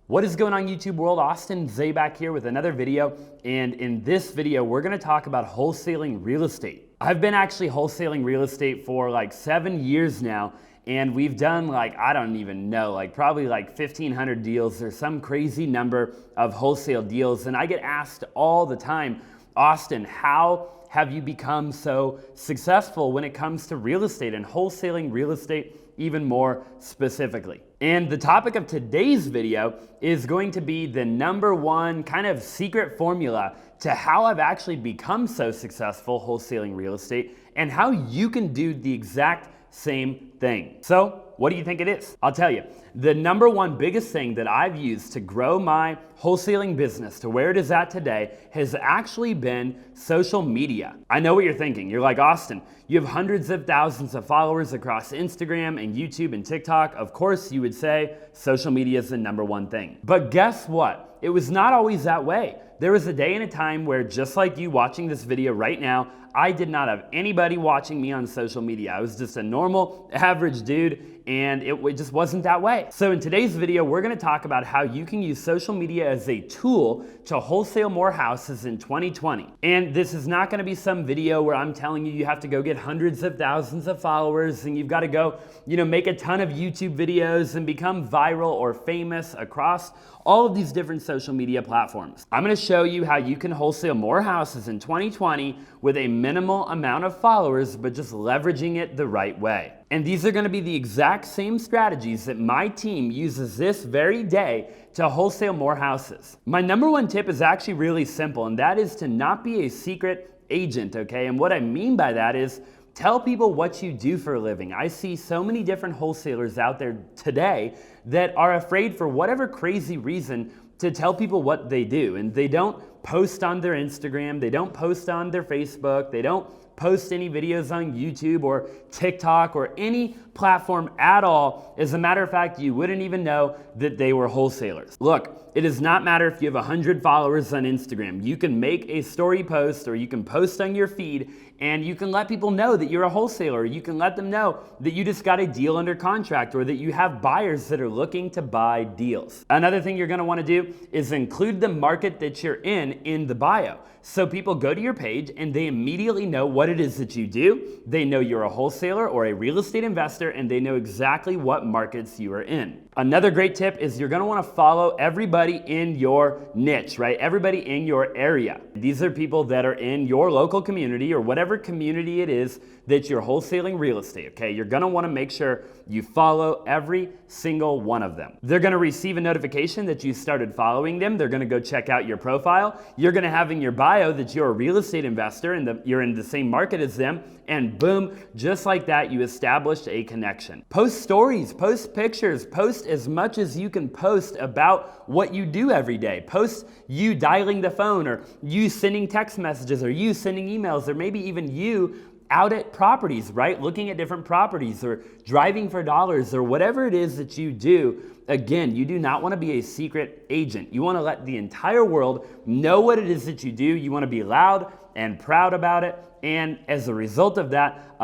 What is going on, YouTube world? Austin Zaback here with another video, and in this video we're going to talk about wholesaling real estate. I've been actually wholesaling real estate for like 7 years now, and we've done I don't even know, probably 1,500 deals. There's some crazy number of wholesale deals, and I get asked all the time, Austin, how have you become so successful when it comes to real estate and wholesaling real estate even more specifically? And the topic of today's video is going to be the #1 kind of secret formula to how I've actually become so successful wholesaling real estate and how you can do the exact same thing. So what do you think it is? I'll tell you. The #1 biggest thing that I've used to grow my wholesaling business to where it is at today has actually been social media. I know what you're thinking. You're like, Austin, you have hundreds of thousands of followers across Instagram and YouTube and TikTok. Of course, you would say social media is the #1 thing. But guess what? It was not always that way. There was a day and a time where, just like you watching this video right now, I did not have anybody watching me on social media. I was just a normal, average dude, and it just wasn't that way. So in today's video, we're gonna talk about how you can use social media as a tool to wholesale more houses in 2020. And this is not gonna be some video where I'm telling you have to go get hundreds of thousands of followers and you've gotta go, make a ton of YouTube videos and become viral or famous across all of these different social media platforms. I'm gonna show you how you can wholesale more houses in 2020 with a minimal amount of followers, but just leveraging it the right way. And these are gonna be the exact same strategies that my team uses this very day to wholesale more houses. My #1 tip is actually really simple, and that is to not be a secret agent, okay? And what I mean by that is tell people what you do for a living. I see so many different wholesalers out there today that are afraid, for whatever crazy reason, to tell people what they do. And they don't post on their Instagram, they don't post on their Facebook, they don't post any videos on YouTube or TikTok or any platform at all. As a matter of fact, you wouldn't even know that they were wholesalers. Look, it does not matter if you have 100 followers on Instagram. You can make a story post or you can post on your feed and you can let people know that you're a wholesaler. You can let them know that you just got a deal under contract or that you have buyers that are looking to buy deals. Another thing you're gonna wanna do is include the market that you're in the bio. So people go to your page and they immediately know what it is that you do. They know you're a wholesaler or a real estate investor, and they know exactly what markets you are in. Another great tip is you're gonna wanna follow everybody in your niche, right? Everybody in your area. These are people that are in your local community or whatever community it is that you're wholesaling real estate, okay? You're gonna wanna make sure you follow every single one of them. They're gonna receive a notification that you started following them. They're gonna go check out your profile. You're gonna have in your bio that you're a real estate investor and that you're in the same market as them, and boom, just like that, you established a connection. Post stories, post pictures, post as much as you can post about what you do every day. Post you dialing the phone, or you sending text messages, or you sending emails, or maybe even you out at properties, right? Looking at different properties or driving for dollars or whatever it is that you do. Again, you do not want to be a secret agent. You want to let the entire world know what it is that you do. You want to be loud and proud about it. And as a result of that,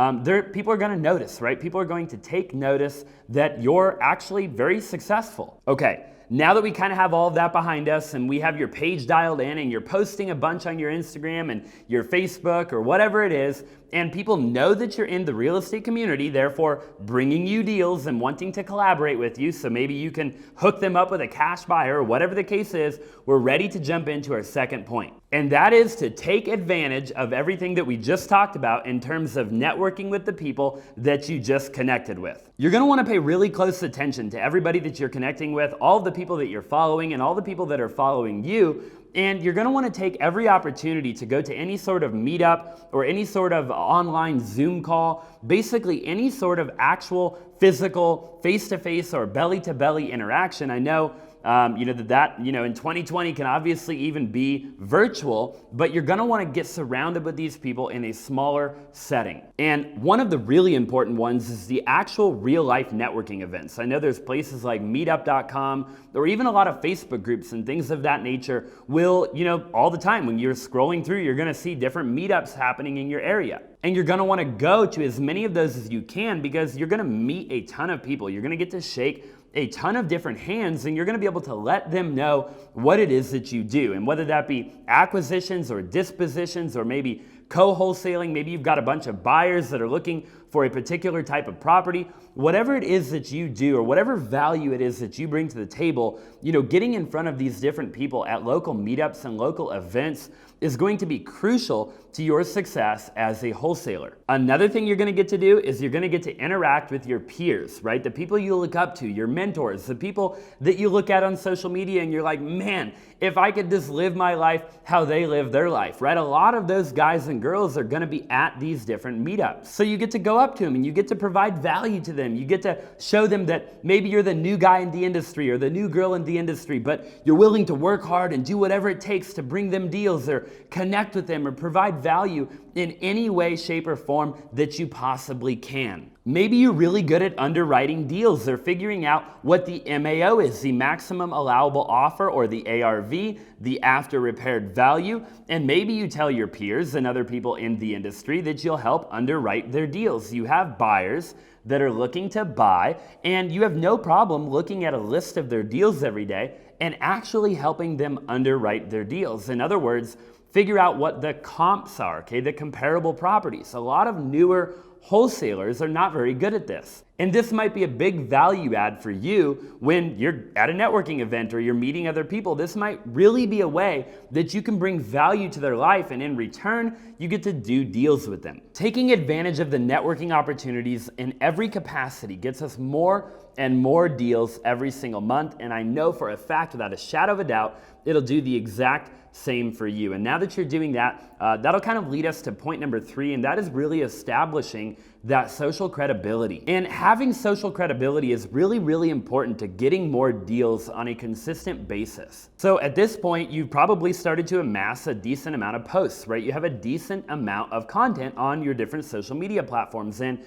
people are going to notice, right? People are going to take notice that you're actually very successful. Okay. Now that we kind of have all of that behind us and we have your page dialed in and you're posting a bunch on your Instagram and your Facebook or whatever it is, and people know that you're in the real estate community, therefore bringing you deals and wanting to collaborate with you, so maybe you can hook them up with a cash buyer or whatever the case is, we're ready to jump into our second point. And that is to take advantage of everything that we just talked about in terms of networking with the people that you just connected with. You're gonna wanna pay really close attention to everybody that you're connecting with, all the people that you're following and all the people that are following you. And you're gonna wanna take every opportunity to go to any sort of meetup or any sort of online Zoom call, basically any sort of actual physical face-to-face or belly-to-belly interaction. I know that in 2020 can obviously even be virtual, but you're gonna wanna get surrounded with these people in a smaller setting. And one of the really important ones is the actual real life networking events. I know there's places like meetup.com or even a lot of Facebook groups and things of that nature will, all the time when you're scrolling through, you're gonna see different meetups happening in your area. And you're gonna wanna go to as many of those as you can because you're gonna meet a ton of people. You're gonna get to shake a ton of different hands, and you're going to be able to let them know what it is that you do. And whether that be acquisitions or dispositions or maybe co-wholesaling, maybe you've got a bunch of buyers that are looking for a particular type of property, whatever it is that you do or whatever value it is that you bring to the table, getting in front of these different people at local meetups and local events is going to be crucial to your success as a wholesaler. Another thing you're going to get to do is you're going to get to interact with your peers, right? The people you look up to, your mentors, the people that you look at on social media and you're like, man, if I could just live my life how they live their life, right? A lot of those guys and girls are going to be at these different meetups. So you get to go up to them and you get to provide value to them. You get to show them that maybe you're the new guy in the industry or the new girl in the industry, but you're willing to work hard and do whatever it takes to bring them deals or connect with them or provide value in any way, shape, or form that you possibly can. Maybe you're really good at underwriting deals or figuring out what the MAO is, the maximum allowable offer, or the ARV, the after repaired value, and maybe you tell your peers and other people in the industry that you'll help underwrite their deals. You have buyers that are looking to buy, and you have no problem looking at a list of their deals every day and actually helping them underwrite their deals. In other words, figure out what the comps are, okay, the comparable properties. A lot of newer wholesalers are not very good at this. And this might be a big value add for you when you're at a networking event or you're meeting other people. This might really be a way that you can bring value to their life, and in return, you get to do deals with them. Taking advantage of the networking opportunities in every capacity gets us more and more deals every single month, and I know for a fact, without a shadow of a doubt, it'll do the exact same for you. And now that you're doing that, that'll kind of lead us to point number 3, and that is really establishing that social credibility. And having social credibility is really, really important to getting more deals on a consistent basis. So at this point, you've probably started to amass a decent amount of posts, right? You have a decent amount of content on your different social media platforms. And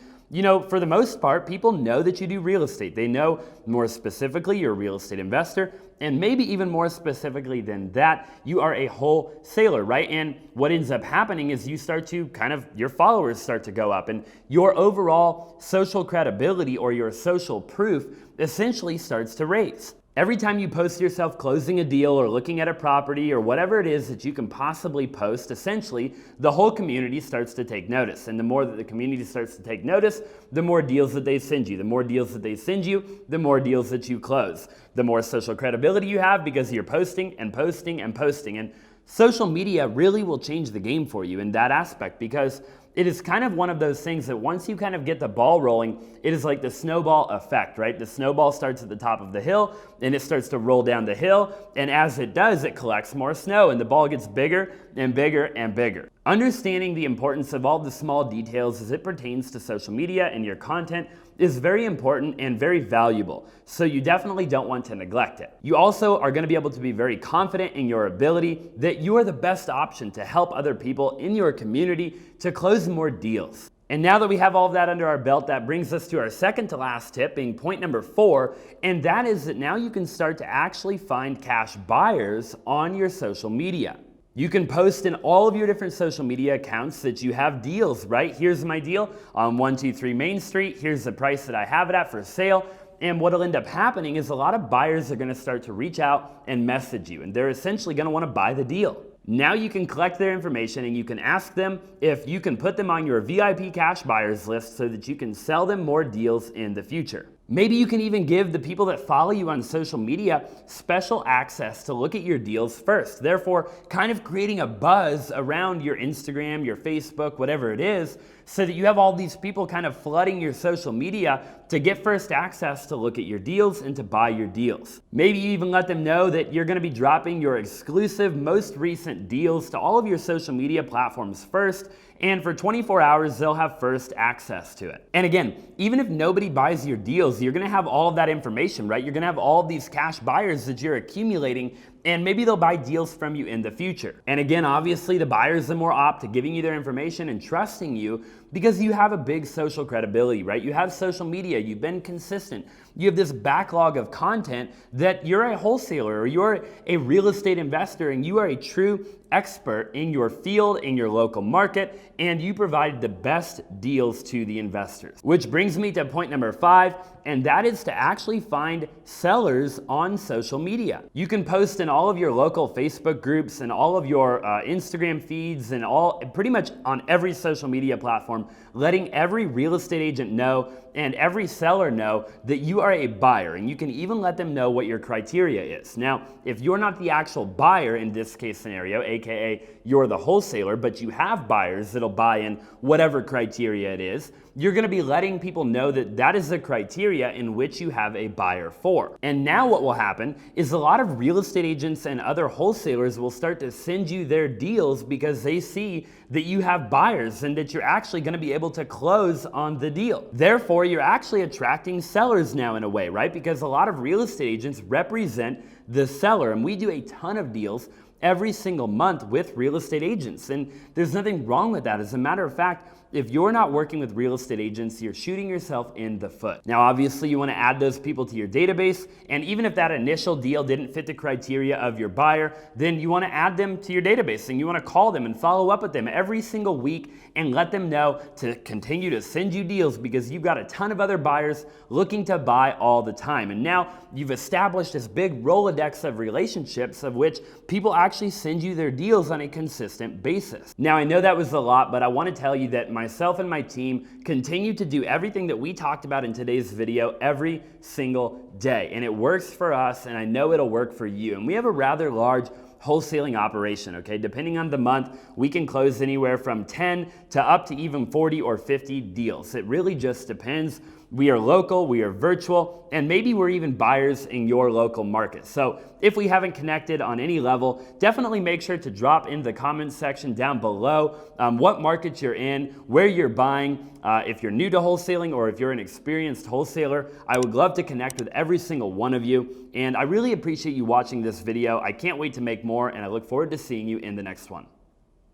for the most part, people know that you do real estate. They know more specifically you're a real estate investor, and maybe even more specifically than that, you are a wholesaler, right? And what ends up happening is you start to your followers start to go up, and your overall social credibility or your social proof essentially starts to raise. Every time you post yourself closing a deal or looking at a property or whatever it is that you can possibly post, essentially the whole community starts to take notice. And the more that the community starts to take notice, the more deals that they send you. The more deals that they send you, the more deals that you close. The more social credibility you have because you're posting and posting and posting. And social media really will change the game for you in that aspect, because it is kind of one of those things that once you kind of get the ball rolling, it is like the snowball effect, right? The snowball starts at the top of the hill and it starts to roll down the hill. And as it does, it collects more snow and the ball gets bigger and bigger and bigger. Understanding the importance of all the small details as it pertains to social media and your content is very important and very valuable. So you definitely don't want to neglect it. You also are going to be able to be very confident in your ability that you are the best option to help other people in your community to close more deals. And now that we have all of that under our belt, that brings us to our second to last tip, being point number 4, and that is that now you can start to actually find cash buyers on your social media. You can post in all of your different social media accounts that you have deals, right? Here's my deal on 123 Main Street. Here's the price that I have it at for sale. And what'll end up happening is a lot of buyers are going to start to reach out and message you, and they're essentially going to want to buy the deal. Now you can collect their information and you can ask them if you can put them on your VIP cash buyers list so that you can sell them more deals in the future. Maybe you can even give the people that follow you on social media special access to look at your deals first, therefore kind of creating a buzz around your Instagram, your Facebook, whatever it is, so that you have all these people kind of flooding your social media to get first access to look at your deals and to buy your deals. Maybe you even let them know that you're going to be dropping your exclusive, most recent deals to all of your social media platforms first, and for 24 hours, they'll have first access to it. And again, even if nobody buys your deals, you're gonna have all of that information, right? You're gonna have all of these cash buyers that you're accumulating, and maybe they'll buy deals from you in the future. And again, obviously, the buyers are more opt to giving you their information and trusting you because you have a big social credibility, right? You have social media, you've been consistent. You have this backlog of content that you're a wholesaler or you're a real estate investor and you are a true expert in your field, in your local market, and you provide the best deals to the investors. Which brings me to point number 5, and that is to actually find sellers on social media. You can post in all of your local Facebook groups and all of your Instagram feeds and pretty much on every social media platform, letting every real estate agent know and every seller know that you are a buyer, and you can even let them know what your criteria is. Now, if you're not the actual buyer in this case scenario, aka you're the wholesaler, but you have buyers that'll buy in whatever criteria it is, you're gonna be letting people know that that is the criteria in which you have a buyer for. And now what will happen is a lot of real estate agents and other wholesalers will start to send you their deals because they see that you have buyers and that you're actually gonna be able to close on the deal. Therefore, you're actually attracting sellers now in a way, right? Because a lot of real estate agents represent the seller, and we do a ton of deals every single month with real estate agents, and there's nothing wrong with that. As a matter of fact, if you're not working with real estate agents, you're shooting yourself in the foot. Now, obviously, you want to add those people to your database, and even if that initial deal didn't fit the criteria of your buyer, then you want to add them to your database, and you want to call them and follow up with them every single week and let them know to continue to send you deals because you've got a ton of other buyers looking to buy all the time. And now you've established this big Rolodex of relationships of which people actually send you their deals on a consistent basis. Now, I know that was a lot, but I want to tell you that myself and my team continue to do everything that we talked about in today's video every single day. And it works for us, and I know it'll work for you. And we have a rather large wholesaling operation, okay? Depending on the month, we can close anywhere from 10 to up to even 40 or 50 deals. It really just depends. We are local, we are virtual, and maybe we're even buyers in your local market. So if we haven't connected on any level, definitely make sure to drop in the comments section down below what markets you're in, where you're buying, if you're new to wholesaling or if you're an experienced wholesaler. I would love to connect with every single one of you, and I really appreciate you watching this video. I can't wait to make more, and I look forward to seeing you in the next one.